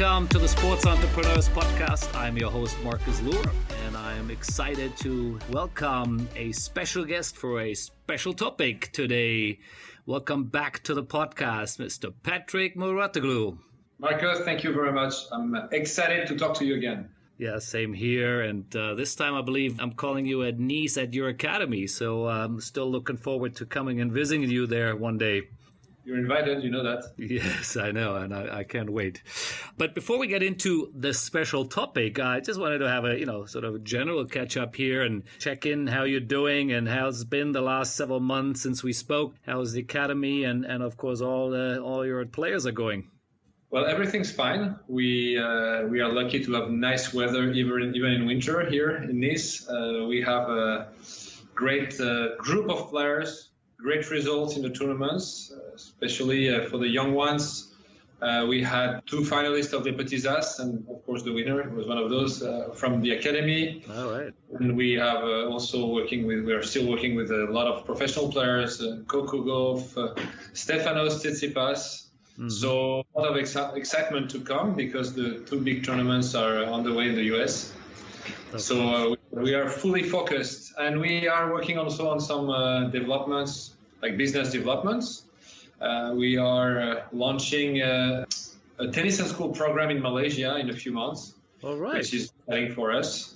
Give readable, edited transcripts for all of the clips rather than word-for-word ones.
Welcome to the Sports Entrepreneurs Podcast. I'm your host, Marcus Luhr, and I am excited to welcome a special guest for a special topic today. Welcome back to the podcast, Mr. Patrick Mouratoglou. Marcus, thank you very much. I'm excited to talk to you again. Yeah, same here. And this time I believe I'm calling you at Nice at your academy. So I'm still looking forward to coming and visiting you there one day. You're invited, you know that. Yes, I know, and I can't wait. But before we get into this special topic, I just wanted to have a, sort of a general catch up here and check in how you're doing and how it's been the last several months since we spoke. How's the academy and of course all your players are going? Well, everything's fine. We are lucky to have nice weather even in winter here in Nice. We have a great group of players. Great results in the tournaments, especially for the young ones. We had two finalists of the Petits As, and of course the winner was one of those from the academy. All right. And we have we are still working with a lot of professional players, Coco Gauff, Stefanos Tsitsipas. Mm-hmm. So a lot of excitement to come because the two big tournaments are on the way in the US. So we are fully focused, and we are working also on some developments, like business developments. We are launching a tennis and school program in Malaysia in a few months, all right, which is exciting for us.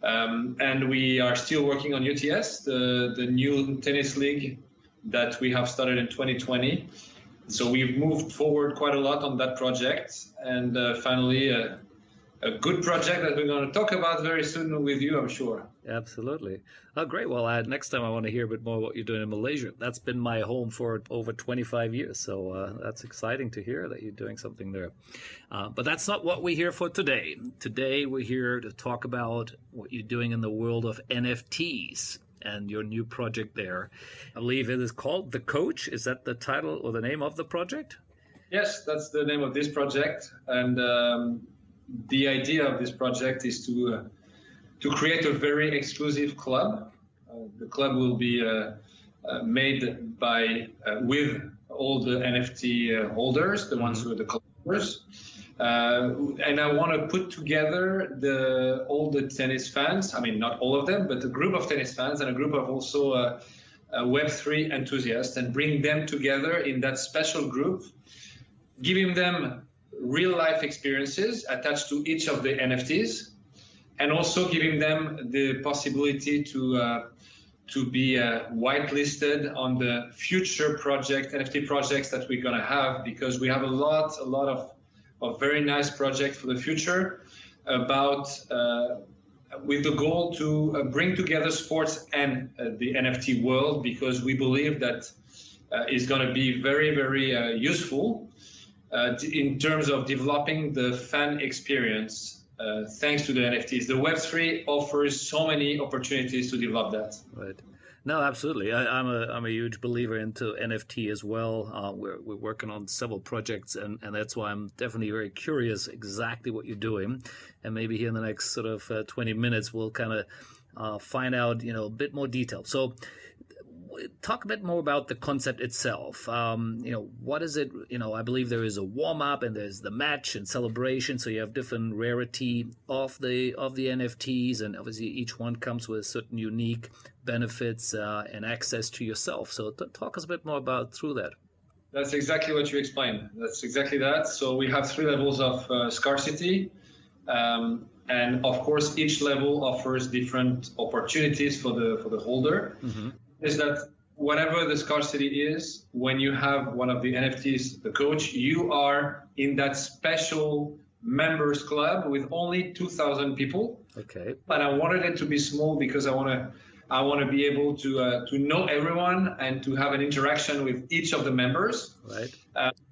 And we are still working on UTS, the new tennis league that we have started in 2020. So we've moved forward quite a lot on that project, and finally a good project that we're going to talk about very soon with you, I'm sure. Absolutely. Oh, great. Well, next time I want to hear a bit more what you're doing in Malaysia. That's been my home for over 25 years. So that's exciting to hear that you're doing something there. But that's not what we're here for today. Today, we're here to talk about what you're doing in the world of NFTs and your new project there. I believe it is called The Coach. Is that the title or the name of the project? Yes, that's the name of this project. And the idea of this project is to create a very exclusive club. The club will be made with all the NFT holders, the ones who are the collaborators. And I want to put together all the tennis fans. I mean, not all of them, but a group of tennis fans and a group of also Web3 enthusiasts, and bring them together in that special group, giving them real life experiences attached to each of the NFTs, and also giving them the possibility to be whitelisted on the future NFT projects that we're going to have, because we have a lot of very nice projects for the future about with the goal to bring together sports and the NFT world, because we believe that is going to be very, very useful in terms of developing the fan experience, thanks to the NFTs. The Web3 offers so many opportunities to develop that. Right. No, absolutely. I'm a huge believer into NFT as well. We're working on several projects, and that's why I'm definitely very curious exactly what you're doing. And maybe here in the next sort of 20 minutes, we'll kind of find out, a bit more detail. So talk a bit more about the concept itself. What is it? I believe there is a warm-up and there's the match and celebration. So you have different rarity of the NFTs, and obviously each one comes with certain unique benefits and access to yourself. So talk us a bit more through that. That's exactly what you explained. That's exactly that. So we have three levels of scarcity. And of course, each level offers different opportunities for the holder. Mm-hmm. Is that whatever the scarcity is, when you have one of the NFTs, the coach, you are in that special members club with only 2,000 people. Okay. And I wanted it to be small because I want to be able to know everyone and to have an interaction with each of the members. Right.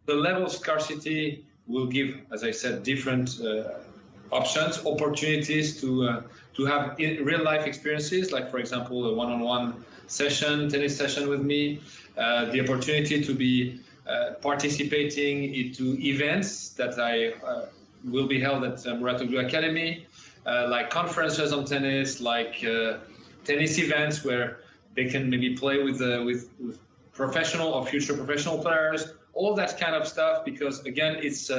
The level of scarcity will give, as I said, different options, opportunities to have real life experiences, like for example a one-on-one tennis session with me, the opportunity to be participating into events that I will be held at Mouratoglou Academy, like conferences on tennis, like tennis events where they can maybe play with professional or future professional players, all that kind of stuff, because again, it's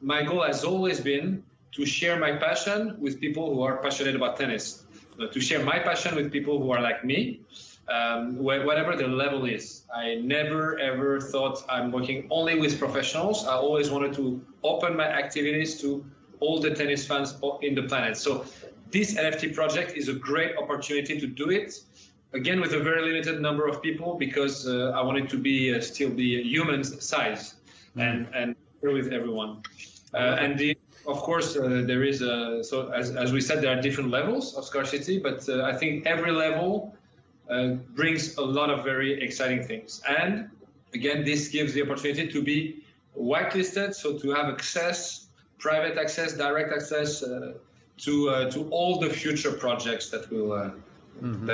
my goal has always been to share my passion with people who are passionate about tennis, to share my passion with people who are like me, whatever the level is. I never, ever thought I'm working only with professionals. I always wanted to open my activities to all the tennis fans in the planet. So this NFT project is a great opportunity to do it, again, with a very limited number of people, because I wanted to be still be human size and share with everyone. Of course, there is so as we said, there are different levels of scarcity, but I think every level brings a lot of very exciting things. And again, this gives the opportunity to be whitelisted, so to have access, private access, direct access to all the future projects that will in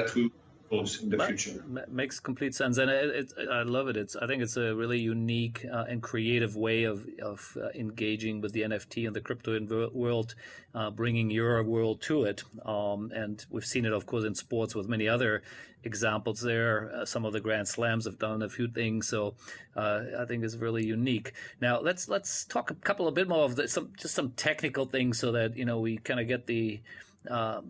the future. Makes complete sense, and I love it. I think it's a really unique and creative way of engaging with the NFT and the crypto world, bringing your world to it. And we've seen it, of course, in sports with many other examples there. Some of the Grand Slams have done a few things, so I think it's really unique. Now let's talk a bit more of some technical things, so that we kind of get the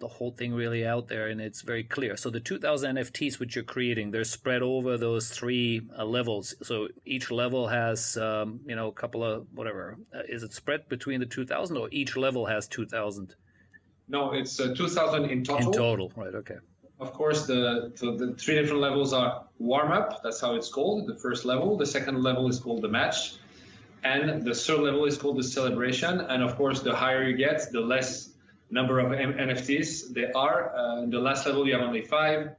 whole thing really out there and it's very clear. So the 2,000 NFTs which you're creating, they're spread over those three levels. So each level has, a couple of whatever. Is it spread between the 2,000, or each level has 2,000? No, it's 2,000 in total. In total, right? Okay. Of course, the three different levels are warm up. That's how it's called. The first level. The second level is called the match, and the third level is called the celebration. And of course, the higher you get, the less number of NFTs there are. In the last level, you have only 5,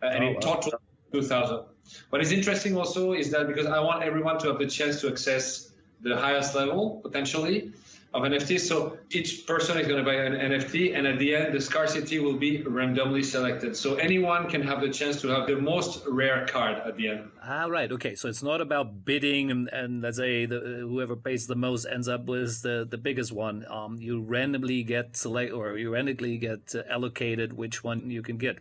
and in total, 2,000. What is interesting also is that, because I want everyone to have the chance to access the highest level, potentially, of NFTs, so each person is going to buy an NFT, and at the end, the scarcity will be randomly selected. So anyone can have the chance to have the most rare card at the end. Right. Okay. So it's not about bidding and let's say whoever pays the most ends up with the biggest one. You randomly get allocated which one you can get.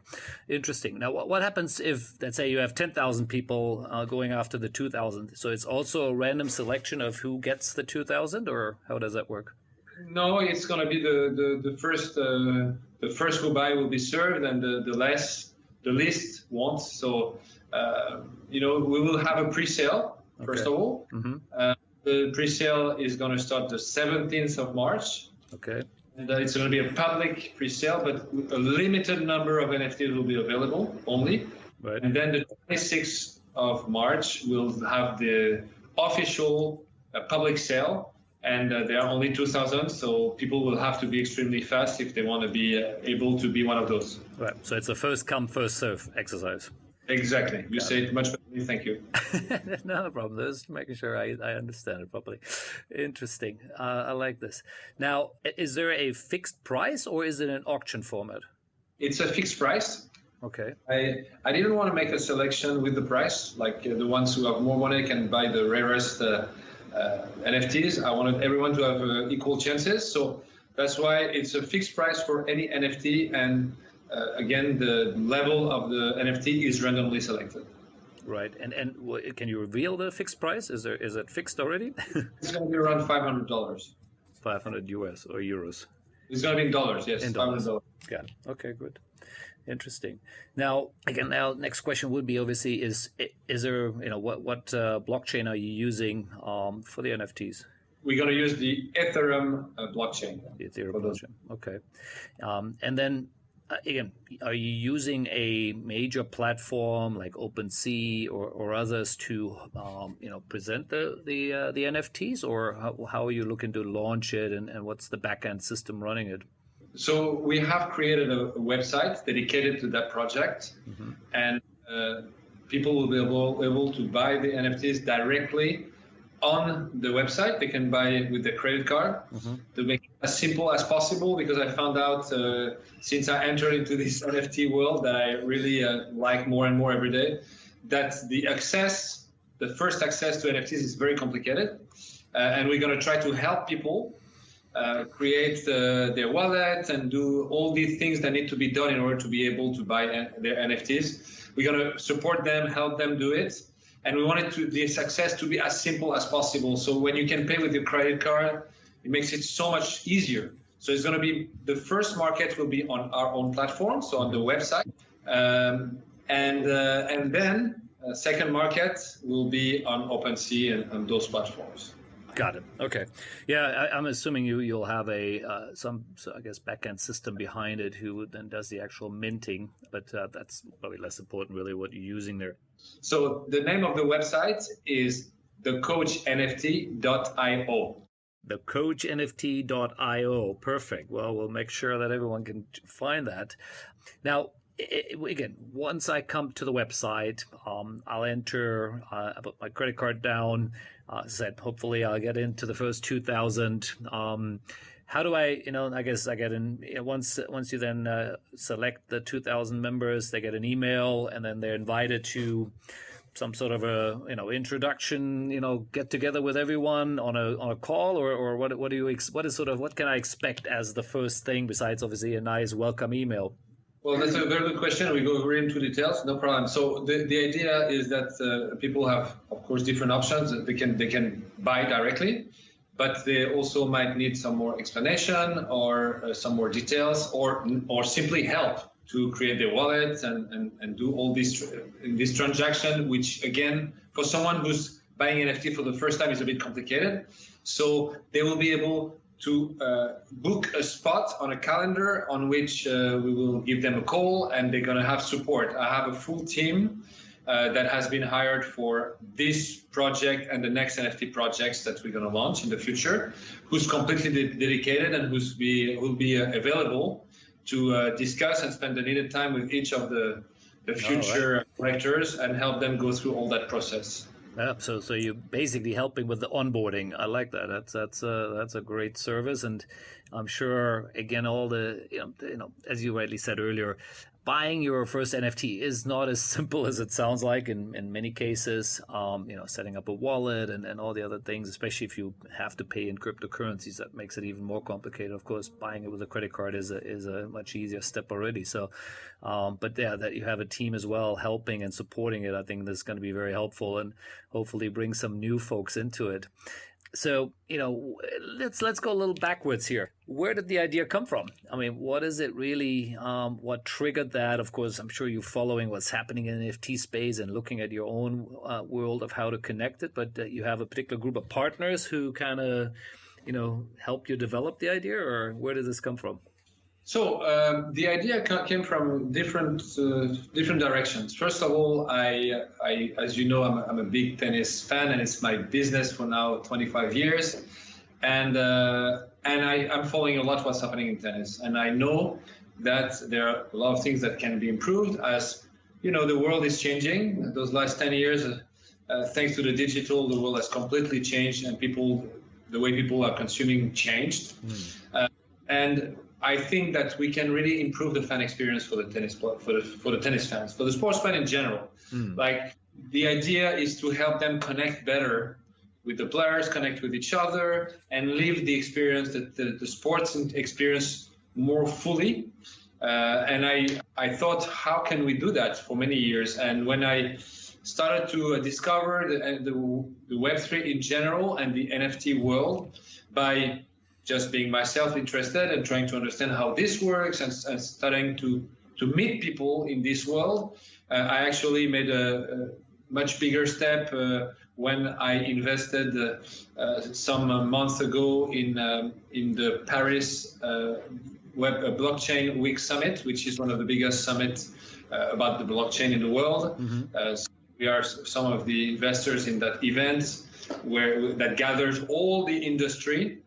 Interesting. Now, what happens if, let's say, you have 10,000 people going after the 2,000? So it's also a random selection of who gets the 2,000, or how does that work? No, it's going to be the first who buy will be served, and the least wants. So we will have a pre-sale first of all. The pre-sale is going to start the 17th of March. Okay. And it's going to be a public pre-sale, but a limited number of NFTs will be available only. Right. And then the 26th of March we'll have the official public sale. And there are only 2,000, so people will have to be extremely fast if they want to be able to be one of those. Right. So it's a first come, first serve exercise. Exactly. You say it much better than me. Thank you. No problem. Just making sure I understand it properly. Interesting. I like this. Now, is there a fixed price, or is it an auction format? It's a fixed price. Okay. I didn't want to make a selection with the price, like the ones who have more money can buy the rarest NFTs. I wanted everyone to have equal chances, so that's why it's a fixed price for any NFT, and again, the level of the NFT is randomly selected. Right, and can you reveal the fixed price? Is it fixed already? It's going to be around $500. $500 US or euros? It's going to be in dollars. Yes, in dollars. $500. Got it. Okay, good. Interesting. Now, next question would be, obviously, is there, what blockchain are you using for the NFTs? We're going to use the Ethereum blockchain. The Ethereum blockchain. Okay. And then, again, are you using a major platform like OpenSea or others to, present the NFTs, or how are you looking to launch it, and what's the backend system running it? So we have created a website dedicated to that project, and people will be able to buy the NFTs directly on the website. They can buy it with their credit card to make it as simple as possible, because I found out since I entered into this NFT world that I really like more and more every day, that the first access to NFTs is very complicated, and we're going to try to help people create their wallet and do all these things that need to be done in order to be able to buy their NFTs. We're going to support them, help them do it. And we wanted the success to be as simple as possible. So when you can pay with your credit card, it makes it so much easier. So it's going to be, the first market will be on our own platform, so on the website, and then second market will be on OpenSea and those platforms. Got it. Okay. Yeah, I'm assuming you'll have some I guess backend system behind it who then does the actual minting, but that's probably less important really what you're using there. So the name of the website is thecoachnft.io. Thecoachnft.io. Perfect. Well, we'll make sure that everyone can find that. Now, again, once I come to the website, I'll enter, I put my credit card down. Said hopefully I'll get into the first 2,000. How do I, I guess I get in once you then select the 2,000 members, they get an email and then they're invited to some sort of a introduction, get together with everyone on a call, or what can I expect as the first thing besides obviously a nice welcome email? Well, that's a very good question. We go very into details, no problem. So the idea is that people have, of course, different options. They can buy directly, but they also might need some more explanation or some more details, or simply help to create their wallet and do all this in this transaction, which again, for someone who's buying NFT for the first time is a bit complicated. So they will be able to book a spot on a calendar on which we will give them a call, and they're going to have support. I have a full team that has been hired for this project and the next NFT projects that we're going to launch in the future, who's completely dedicated and will be available to discuss and spend the needed time with each of the future collectors and help them go through all that process. Yeah, so you're basically helping with the onboarding. I like that. That's a great service, and I'm sure again all the as you rightly said earlier, buying your first NFT is not as simple as it sounds like in many cases. Setting up a wallet and all the other things, especially if you have to pay in cryptocurrencies, that makes it even more complicated. Of course, buying it with a credit card is a much easier step already. So, but yeah, that you have a team as well helping and supporting it, I think that's going to be very helpful and hopefully bring some new folks into it. So, let's go a little backwards here. Where did the idea come from? I mean, what is it really, what triggered that? Of course, I'm sure you're following what's happening in the NFT space and looking at your own world of how to connect it, but you have a particular group of partners who kind of, help you develop the idea, or where did this come from? So the idea came from different directions. First of all, I as you know, I'm a big tennis fan, and it's my business for now 25 years, and I'm following a lot what's happening in tennis, and I know that there are a lot of things that can be improved. As the world is changing. Those last 10 years, thanks to the digital, the world has completely changed, and the way people are consuming changed, and I think that we can really improve the fan experience for the tennis fans, for the sportsmen in general. Like, the idea is to help them connect better with the players, connect with each other, and live the experience, the sports experience more fully. And I thought, how can we do that for many years? And when I started to discover the Web3 in general and the NFT world by just being myself interested and trying to understand how this works and starting to meet people in this world, I actually made a much bigger step when I invested some months ago in the Paris Blockchain Week Summit, which is one of the biggest summits about the blockchain in the world. So we are some of the investors in that event that gathers all the industry.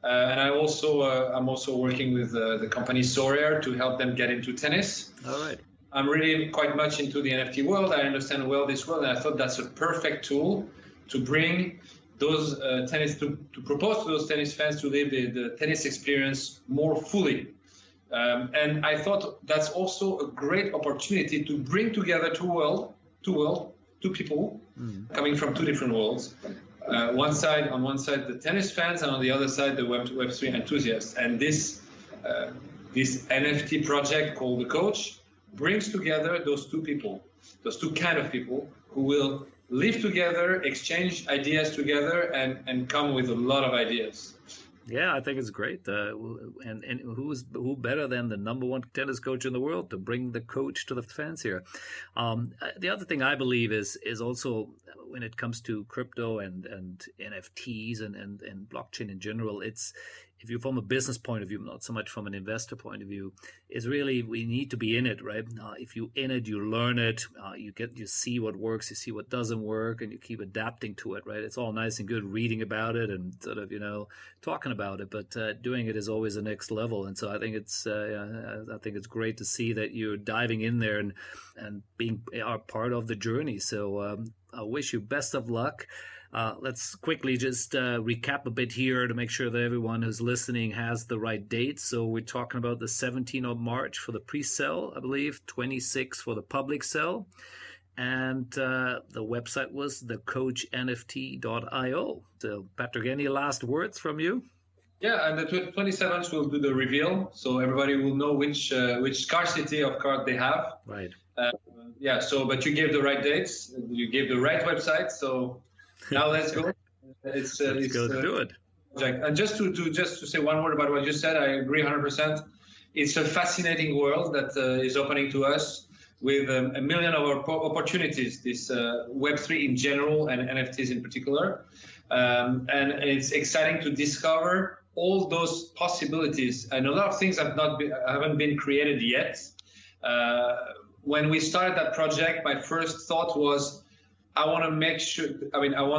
And I'm also working with the company Sorare to help them get into tennis. All right. I'm really quite much into the NFT world. I understand well this world, and I thought that's a perfect tool to bring those to propose to those tennis fans to live the tennis experience more fully. And I thought that's also a great opportunity to bring together two people coming from two different worlds. On one side, the tennis fans, and on the other side, the Web3 enthusiasts. And this NFT project called The Coach brings together those two kind of people who will live together, exchange ideas together, and come with a lot of ideas. Yeah, I think it's great. And who better than the number one tennis coach in the world to bring the coach to the fans here? The other thing I believe is also when it comes to crypto and NFTs and blockchain in general, it's if you from a business point of view, not so much from an investor point of view, is really we need to be in it, right? If you in it, you learn it, you see what works, you see what doesn't work, and you keep adapting to it, right? It's all nice and good reading about it and sort of talking about it, but doing it is always the next level. And so I think it's great to see that you're diving in there and being are part of the journey. So I wish you best of luck. Let's quickly just recap a bit here to make sure that everyone who's listening has the right dates. So we're talking about the 17th of March for the pre-sale, I believe, 26th for the public sale. And the website was thecoachnft.io. So, Patrick, any last words from you? Yeah, and the 27th will do the reveal, so everybody will know which scarcity of card they have. Right. Yeah. So, but you gave the right dates, you gave the right website. So now let's go. Let's go do it. And just to say one word about what you said, I agree 100%. It's a fascinating world that is opening to us, with a million of opportunities, this Web3 in general and NFTs in particular. And it's exciting to discover all those possibilities. And a lot of things haven't been created yet. When we started that project, my first thought was, I want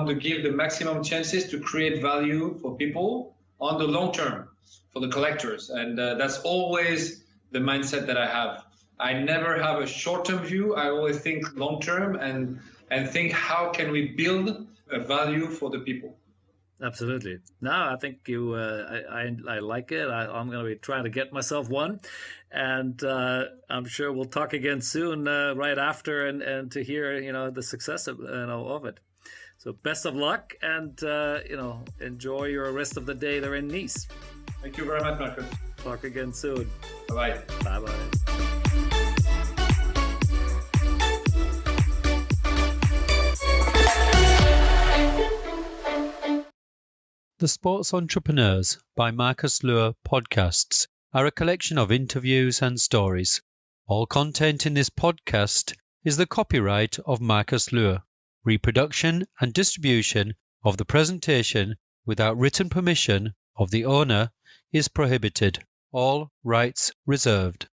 to give the maximum chances to create value for people on the long term, for the collectors. And that's always the mindset that I have. I never have a short-term view. I always think long-term and think, how can we build a value for the people? Absolutely. No, I think you. I like it. I'm going to be trying to get myself one, and I'm sure we'll talk again soon, right after, and to hear the success of it. So best of luck, and enjoy your rest of the day there in Nice. Thank you very much, Marcus. Talk again soon. Bye bye. Bye bye. The Sports Entrepreneurs by Marcus Luer podcasts are a collection of interviews and stories. All content in this podcast is the copyright of Marcus Luer. Reproduction and distribution of the presentation without written permission of the owner is prohibited. All rights reserved.